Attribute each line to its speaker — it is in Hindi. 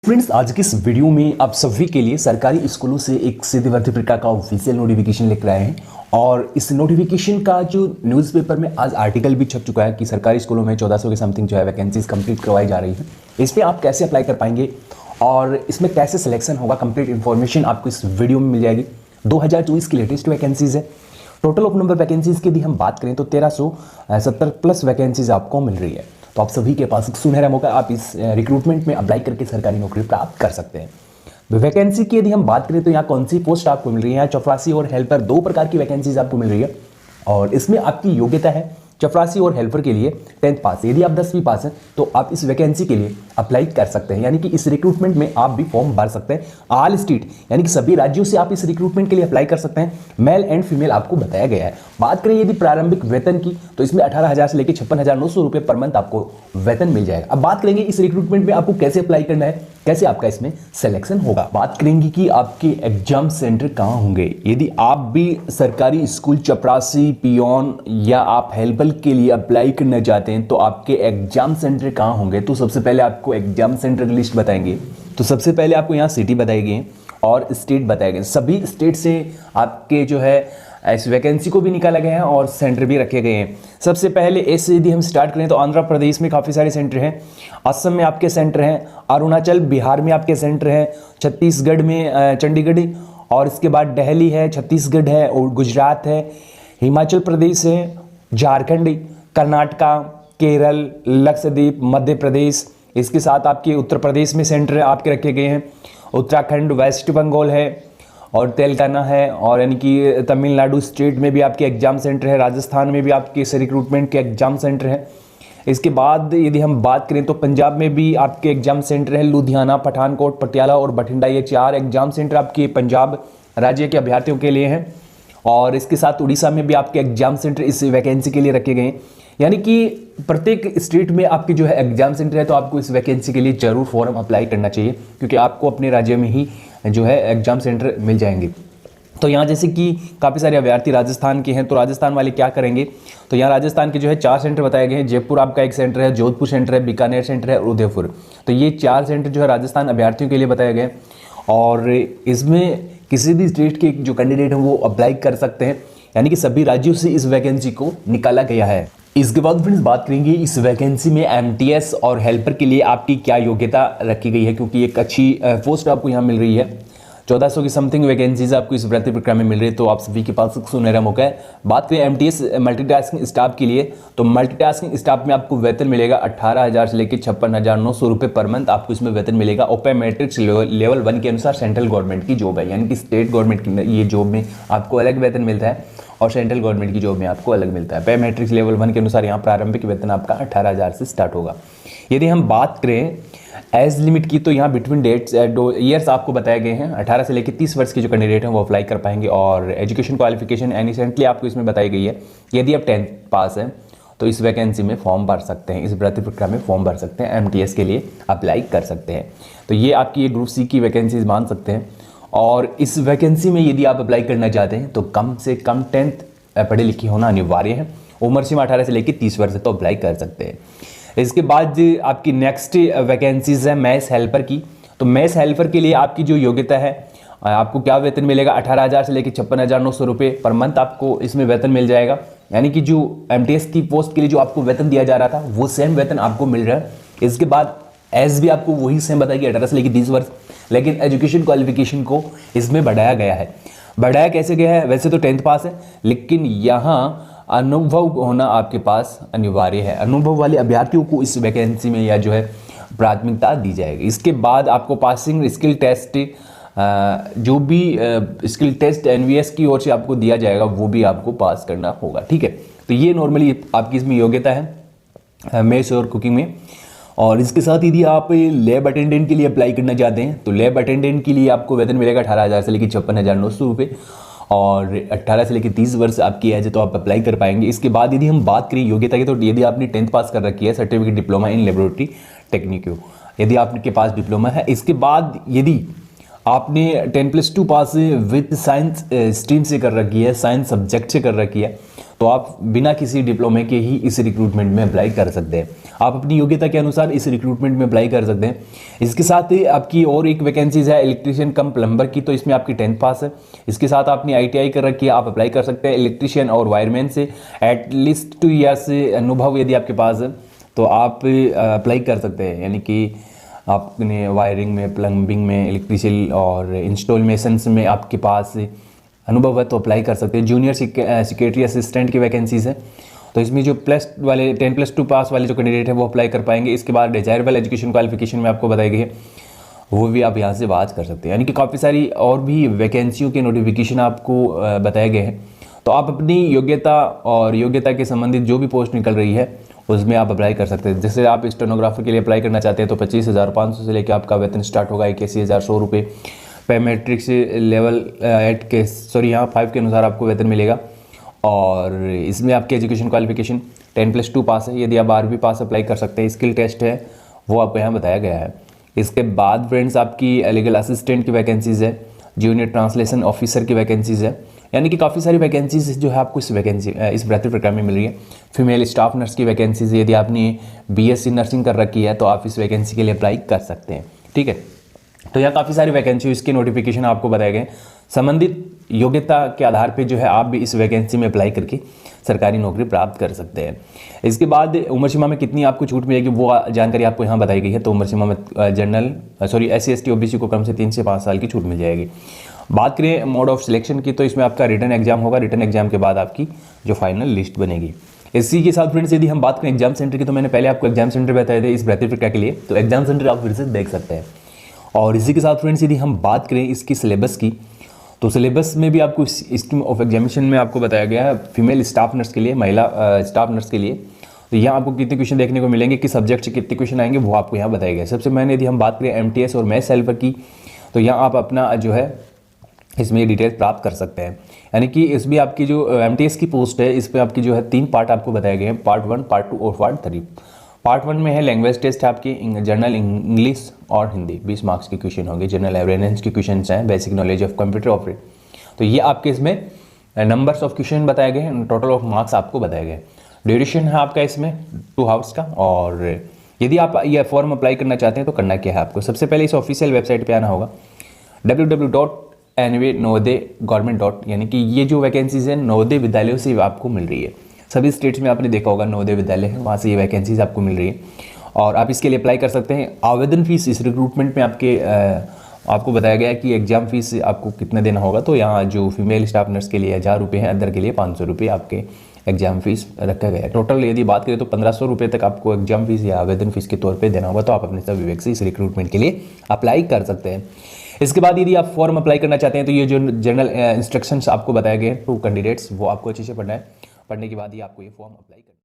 Speaker 1: फ्रेंड्स, आज की इस वीडियो में आप सभी के लिए सरकारी स्कूलों से एक सीधी भर्ती प्रक्रिया का ऑफिशियल नोटिफिकेशन लेकर आए हैं। और इस नोटिफिकेशन का जो न्यूज़पेपर में आज आर्टिकल भी छप चुका है कि सरकारी स्कूलों में 1400 के समथिंग जो है वैकेंसीज कंप्लीट करवाई जा रही है। इस पर आप कैसे अप्लाई कर पाएंगे और इसमें कैसे सिलेक्शन होगा, कंप्लीट इन्फॉर्मेशन आपको इस वीडियो में मिल जाएगी। 2024 की लेटेस्ट वैकेंसीज है। टोटल ऑफ नंबर वैकेंसीज की यदि हम बात करें तो 1370 प्लस वैकेंसीज आपको मिल रही है। तो आप सभी के पास एक सुनहरा मौका, आप इस रिक्रूटमेंट में अप्लाई करके सरकारी नौकरी प्राप्त कर सकते हैं। वैकेंसी की यदि हम बात करें तो यहाँ कौन सी पोस्ट आपको मिल रही है, यहाँ चपरासी और हेल्पर दो प्रकार की वैकेंसीज आपको मिल रही है। और इसमें आपकी योग्यता है चपरासी और हेल्पर के लिए 10th पास। यदि आप 10वीं पास हैं तो आप इस वैकेंसी के लिए अप्लाई कर सकते हैं, यानी कि इस रिक्रूटमेंट में आप भी फॉर्म भर सकते हैं। ऑल स्टेट यानी कि सभी राज्यों से आप इस रिक्रूटमेंट के लिए अप्लाई कर सकते हैं। मेल एंड फीमेल आपको बताया गया है। बात करें यदि प्रारंभिक वेतन की तो इसमें 18,000 से लेकर 56,900 रुपये पर मंथ आपको वेतन मिल जाएगा। अब बात करेंगे इस रिक्रूटमेंट में आपको कैसे अप्लाई करना है, कैसे आपका इसमें सिलेक्शन होगा। बात करेंगे कि आपके एग्जाम सेंटर कहाँ होंगे। यदि आप भी सरकारी स्कूल चपरासी, पियोन या आप हेल्पर के लिए अप्लाई करना चाहते हैं तो आपके एग्जाम सेंटर कहाँ होंगे। तो सबसे पहले आपको एग्जाम सेंटर की लिस्ट बताएंगे। तो सबसे पहले आपको यहाँ सिटी बताई गई और स्टेट बताए गए। सभी स्टेट से आपके जो है इस वैकेंसी को भी निकाला गया है और सेंटर भी रखे गए हैं। सबसे पहले ऐसे यदि हम स्टार्ट करें तो आंध्र प्रदेश में काफ़ी सारे सेंटर हैं, असम में आपके सेंटर हैं, अरुणाचल बिहार में आपके सेंटर हैं, छत्तीसगढ़ में चंडीगढ़, और इसके बाद दिल्ली है, छत्तीसगढ़ है और गुजरात है, हिमाचल प्रदेश है, झारखंड, कर्नाटका, केरल, लक्षद्वीप, मध्य प्रदेश। इसके साथ आपके उत्तर प्रदेश में सेंटर आपके रखे गए हैं, उत्तराखंड, वेस्ट बंगाल है और तेलंगाना है, और यानी कि तमिलनाडु स्टेट में भी आपके एग्जाम सेंटर है, राजस्थान में भी आपके इस रिक्रूटमेंट के एग्जाम सेंटर है। इसके बाद यदि हम बात करें तो पंजाब में भी आपके एग्जाम सेंटर है, लुधियाना, पठानकोट, पटियाला और बठिंडा। ये 4 एग्जाम सेंटर आपके पंजाब राज्य के अभ्यर्थियों के लिए हैं। और इसके साथ उड़ीसा में भी आपके एग्जाम सेंटर इस वैकेंसी के लिए रखे गए हैं। यानी कि प्रत्येक स्टेट में आपके जो है एग्जाम सेंटर है, तो आपको इस वैकेंसी के लिए जरूर फॉर्म अप्लाई करना चाहिए, क्योंकि आपको अपने राज्य में ही जो है एग्जाम सेंटर मिल जाएंगे। तो यहाँ जैसे कि काफ़ी सारे अभ्यर्थी राजस्थान के हैं, तो राजस्थान वाले क्या करेंगे, तो यहाँ राजस्थान के जो है 4 सेंटर बताए गए हैं। जयपुर आपका एक सेंटर है, जोधपुर सेंटर है, बीकानेर सेंटर है और उदयपुर। तो ये 4 सेंटर जो है राजस्थान अभ्यर्थियों के लिए बताए गए हैं। और इसमें किसी भी स्टेट के जो कैंडिडेट हैं वो अप्लाई कर सकते हैं, यानी कि सभी राज्यों से इस वैकेंसी को निकाला गया है। इसके बाद फ्रेंड्स बात करेंगे इस वैकेंसी में एमटीएस और हेल्पर के लिए आपकी क्या योग्यता रखी गई है, क्योंकि एक अच्छी पोस्ट आपको यहाँ मिल रही है। 1400 की समथिंग वैकेंसीज आपको इस भर्ती प्रक्रिया में मिल रही है, तो आप सभी के पास सुनहरा मौका है। बात करें एमटीएस मल्टीटास्किंग स्टाफ के लिए, तो मल्टीटास्किंग स्टाफ में आपको वेतन मिलेगा 18,000 से लेकर 56,900 रुपये पर मंथ आपको इसमें वेतन मिलेगा। ओपन मैट्रिक्स लेवल 1 के अनुसार सेंट्रल गवर्नमेंट की जॉब है, यानी कि स्टेट गवर्नमेंट की ये जॉब में आपको अलग वेतन मिलता है और सेंट्रल गवर्नमेंट की जॉब में आपको अलग मिलता है। पे मैट्रिक्स लेवल 1 के अनुसार यहाँ प्रारंभिक वेतन आपका 18,000 से स्टार्ट होगा। यदि हम बात करें एज लिमिट की, तो यहाँ बिटवीन डेट्स ईयर्स आपको बताए गए हैं। 18 से लेकर 30 वर्ष के जो कैंडिडेट हैं वो अप्लाई कर पाएंगे। और एजुकेशन क्वालिफिकेशन रिसेंटली आपको इसमें बताई गई है। यदि आप 10th पास हैं तो इस वैकेंसी में फॉर्म भर सकते हैं, इस भर्ती प्रक्रिया में फॉर्म भर सकते हैं, एमटीएस के लिए अप्लाई कर सकते हैं। तो ये आपकी ये ग्रुप सी की वैकेंसीज मान सकते हैं। और इस वैकेंसी में यदि आप अप्लाई करना चाहते हैं तो कम से कम 10th पढ़े लिखे होना अनिवार्य है। उम्र सीमा 18 से लेकर 30 वर्ष तो अप्लाई कर सकते हैं। इसके बाद आपकी नेक्स्ट वैकेंसीज है मैस हेल्पर की। तो मैस हेल्पर के लिए आपकी जो योग्यता है, आपको क्या वेतन मिलेगा, 18,000 से लेकर 56,900 रुपये पर मंथ आपको इसमें वेतन मिल जाएगा। यानी कि जो एमटीएस की पोस्ट के लिए जो आपको वेतन दिया जा रहा था वो सेम वेतन आपको मिल रहा है। इसके बाद एज भी आपको वही सेम बताएगी 18 से लेकर 30 वर्ष, लेकिन एजुकेशन क्वालिफिकेशन को इसमें बढ़ाया गया है। बढ़ाया कैसे गया है, वैसे तो 10th पास है, लेकिन यहाँ अनुभव होना आपके पास अनिवार्य है। अनुभव वाले अभ्यर्थियों को इस वैकेंसी में या जो है प्राथमिकता दी जाएगी। इसके बाद आपको पासिंग स्किल टेस्ट, जो भी स्किल टेस्ट एनवीएस की ओर से आपको दिया जाएगा वो भी आपको पास करना होगा। ठीक है, तो ये नॉर्मली आपकी इसमें योग्यता है मेस और कुकिंग में। और इसके साथ यदि आप लैब अटेंडेंट के लिए अप्लाई करना चाहते हैं तो लैब अटेंडेंट के लिए आपको वेतन मिलेगा 18,000 से लेकर 56,900 रुपये, और 18 से लेकर 30 वर्ष आपकी एज है तो आप अप्लाई कर पाएंगे। इसके बाद यदि हम बात करें योग्यता की, तो यदि आपने 10th पास कर रखी है, certificate diploma in laboratory technique, यदि आपके पास डिप्लोमा है। इसके बाद यदि आपने 10+2 पास विद साइंस स्ट्रीम से कर रखी है, साइंस सब्जेक्ट से कर रखी है, तो आप बिना किसी डिप्लोमे के ही इस रिक्रूटमेंट में अप्लाई कर सकते हैं। आप अपनी योग्यता के अनुसार इस रिक्रूटमेंट में अप्लाई कर सकते हैं। इसके साथ ही आपकी और एक वैकेंसीज है इलेक्ट्रीशियन कम प्लम्बर की, तो इसमें आपकी 10th पास है। इसके साथ आपने ITI कर रखी है, आप अप्लाई कर सकते हैं। इलेक्ट्रीशियन और वायरमैन से एटलीस्ट 2 ईयर्स से अनुभव यदि आपके पास है तो आप अप्लाई कर सकते हैं। यानी कि आपने वायरिंग में, प्लम्बिंग में, इलेक्ट्रिशियन और इंस्टॉलेशंस में आपके पास अनुभव है तो अप्लाई कर सकते हैं। जूनियर सेक्रेटरी असिस्टेंट की वैकेंसीज है, तो इसमें जो +10 +2 पास वाले जो कैंडिडेट है वो अप्लाई कर पाएंगे। इसके बाद डिजायरेबल एजुकेशन क्वालिफिकेशन में आपको बताई गई है, वो भी आप यहाँ से बात कर सकते हैं। यानी कि काफ़ी सारी और भी वैकेंसियों के नोटिफिकेशन आपको बताए गए हैं। तो आप अपनी योग्यता और योग्यता के संबंधित जो भी पोस्ट निकल रही है उसमें आप अप्लाई कर सकते हैं। जैसे आप स्टेनोग्राफर के लिए अप्लाई करना चाहते हैं तो 25,500 से लेकर आपका वेतन स्टार्ट होगा 81,100 रुपये। पे मैट्रिक से लेवल 8 के यहाँ 5 के अनुसार आपको वेतन मिलेगा। और इसमें आपकी एजुकेशन क्वालिफिकेशन 10+2 पास है। यदि आप 12वीं पास अप्लाई कर सकते हैं। स्किल टेस्ट है वो आपको यहाँ बताया गया है। इसके बाद फ्रेंड्स आपकी लीगल असिस्टेंट की वैकेंसीज़ है, जूनियर ट्रांसलेशन ऑफिसर की वैकेंसीज़ है। यानी कि काफ़ी सारी वैकेंसीज जो है आपको इस भर्ती प्रक्रिया में मिल रही है। फीमेल स्टाफ नर्स की वैकेंसीज, यदि आपने BSc नर्सिंग कर रखी है तो आप इस वैकेंसी के लिए अप्लाई कर सकते हैं। ठीक है, तो यहाँ काफ़ी सारी वैकेंसी, इसके नोटिफिकेशन आपको बताए गए। संबंधित योग्यता के आधार पे जो है आप भी इस वैकेंसी में अप्लाई करके सरकारी नौकरी प्राप्त कर सकते हैं। इसके बाद उम्र सीमा में कितनी आपको छूट मिलेगी वो जानकारी आपको यहाँ बताई गई है। तो उम्र सीमा में SC ST OBC को कम से 3 से 5 साल की छूट मिल जाएगी। बात करें मोड ऑफ सिलेक्शन की, तो इसमें आपका रिटन एग्जाम होगा। रिटन एग्जाम के बाद आपकी जो फाइनल लिस्ट बनेगी। इसी के साथ फ्रेंड्स यदि हम बात करें एग्जाम सेंटर की, तो मैंने पहले आपको एग्जाम सेंटर बताए थे इस भर्ती प्रक्रिया के लिए, तो एग्जाम सेंटर आप फिर से देख सकते हैं। और इसी के साथ फ्रेंड्स यदि हम बात करें इसकी सिलेबस की, तो सिलेबस में भी आपको स्कीम ऑफ एग्जामिनेशन में आपको बताया गया है फीमेल स्टाफ नर्स के लिए, महिला स्टाफ नर्स के लिए। तो यहाँ आपको कितने क्वेश्चन देखने को मिलेंगे, किस सब्जेक्ट से कितने क्वेश्चन आएंगे वो आपको यहाँ बताया गया है। सबसे मैंने यदि हम बात करें MTS और मैथ्स हेल्पर की, तो यहाँ आप अपना जो है इसमें डिटेल्स प्राप्त कर सकते हैं। यानी कि इसमें आपकी जो MTS की पोस्ट है, इस पर आपकी जो है 3 पार्ट आपको बताए गए हैं, पार्ट 1, पार्ट 2 और पार्ट 3। पार्ट 1 में है लैंग्वेज टेस्ट है आपकी, जनरल इंग्लिश और हिंदी, 20 मार्क्स के क्वेश्चन होंगे। जनरल अवेयरनेस के क्वेश्चन हैं, basic knowledge of computer operate. तो ये आपके इसमें नंबर्स ऑफ क्वेश्चन बताए गए हैं, टोटल ऑफ मार्क्स आपको बताए गए। ड्यूरेशन है आपका इसमें 2 आवर्स का। और यदि आप ये फॉर्म अप्लाई करना चाहते हैं तो करना क्या है आपको, सबसे पहले इस ऑफिशियल वेबसाइट पर आना होगा www.nva-नवोदय-government. यानी कि ये जो वैकेंसीज है नवोदय विद्यालयों से आपको मिल रही है। सभी स्टेट्स में आपने देखा होगा नवोदय विद्यालय है, वहाँ से ये वैकेंसीज आपको मिल रही है और आप इसके लिए अप्लाई कर सकते हैं। आवेदन फीस इस रिक्रूटमेंट में आपको बताया गया है कि एग्जाम फीस आपको कितना देना होगा। तो यहाँ जो फीमेल स्टाफ नर्स के लिए 1000 रुपये है, अदर के लिए 500 रुपये आपके एग्जाम फीस रखा गया है। टोटल यदि बात करें तो 1500 रुपये तक आपको एग्जाम फीस या आवेदन फीस के तौर पे देना होगा। तो आप अपने विवेक से इस रिक्रूटमेंट के लिए अप्लाई कर सकते हैं। इसके बाद यदि आप फॉर्म अप्लाई करना चाहते हैं तो ये जो जनरल इंस्ट्रक्शंस आपको बताए गए टू कैंडिडेट्स वो आपको अच्छे से पढ़ना है। पढ़ने के बाद ही आपको ये फॉर्म अप्लाई करना है।